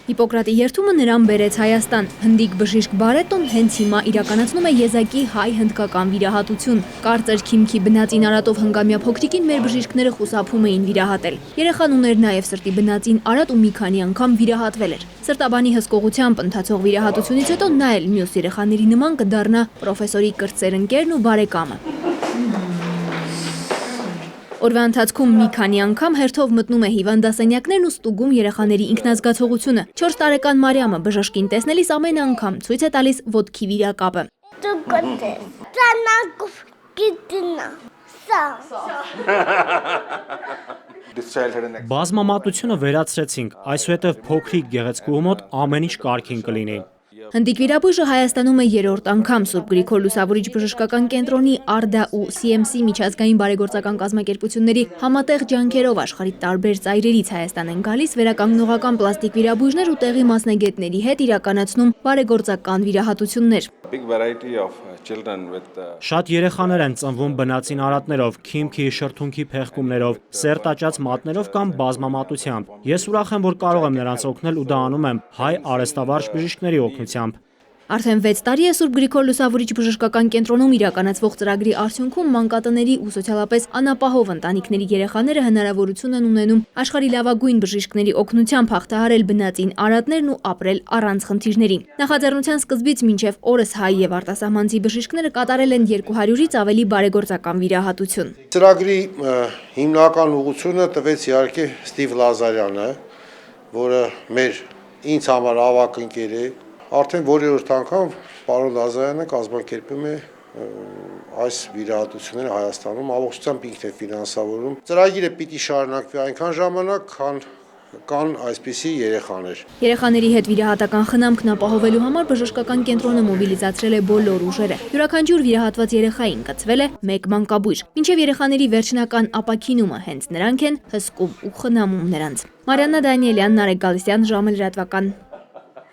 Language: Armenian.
Հիպոկրատի երթումը նրան բերեց Հայաստան։ Հնդիկ բժիշկ Բարետոն հենց հիմա իրականացնում է եզակի հայ-հնդկական վիրահատություն։ Կարծր քիմքի բնածին արատով հնգամյա փոքրիկին մեր բժիշկները խուսափում էին վիրահատել։ Երեխան ուներ նաև սրտի բնածին արատ ու մի քանի անգամ վիրահատվել էր։ Սրտաբանի հսկողությամբ ընթացող վիրահատությունից հետո նա էլ մյուս երեխաների նման կդառնա պրոֆեսորի կրտսեր ընկերն ու բարեկամը։ Օրվա ընթացքում մի քանի անգամ հերթով մտնում է հիվանդասենյակներն ու ստուգում երեխաների ինքնազգացողությունը։ 4 տարեկան Մարիամը բժշկին տեսնելիս ամեն անգամ ցույց է տալիս ոտքի վիրակապը։ Բազմամատությունը վերացրեցինք, այսուհետև փոքրիկ գեղեցկուհու մոտ ամեն ինչ կարգին կլինի։ Հնդիկ վիրաբույժը Հայաստանում է երրորդ անգամ Սուրբ Գրիգոր Լուսավորիչ բժշկական կենտրոնի ARDA ու CMC միջազգային բարեգործական կազմակերպությունների համատեղ ջանքերով աշխարհի տարբեր ծայրերից Հայաստան են գալիս վերականգնողական պլաստիկ վիրաբույժներ ու տեղի մասնագետների հետ իրականացնում բարեգործական վիրահատություններ։ Շատ երեխաներ են ծնվում բնածին արատներով, քիմքի, շրթունքի փեղկումներով, սերտ աճած մատներով կամ բազմամատությամբ։ Ես ուրախ եմ, որ կարող եմ նրանց օգնել ու դա անում եմ հայ արհեստավարժ բժիշկների օգնությամբ։ Արդեն 6 տարի է Սուրբ Գրիգոր Լուսավորիչ բժշկական կենտրոնում իրականացվող ծրագրի արդյունքում մանկատների ու սոցիալապես անապահով ընտանիքների երեխաները հնարավորություն են ունենում աշխարհի լավագույն բժիշկների օգնությամբ հաղթահարել բնածին արատներն ու ապրել առանց խնդիրների։ Նախաձեռնության սկզբից մինչև օրս հայ եւ արտասահմանցի բժիշկները կատարել են 200-ից ավելի բարեգործական վիրահատություն։ Ծրագրի հիմնական ուղղությունը տվեց իհարկե Ստիվ Լազարյանը, որը ինձ համար ավագ ընկեր է։ Արդեն որերորդ անգամ պարոն Լազարյանը կազմակերպում է այս վիրահատությունները Հայաստանում, ամբողջությամբ ինքն է ֆինանսավորում։ Ծրագիրը պիտի շարունակվի այնքան ժամանակ, քան կան այսպիսի երեխաներ։ Երեխաների հետ վիրահատական խնամքն ապահովելու համար բժշկական կենտրոնը մոբիլիզացրել է բոլոր ուժերը։ Յուրաքանչյուր վիրահատված երեխային կցվել է 1 մանկաբույժ։ Մինչև երեխաների վերջնական ապաքինումը հենց նրանք են հսկում ու խնամում նրանց։ Մարիաննա Դանիելյան, Նարեկ Գալստյան, ժամը լրատվական։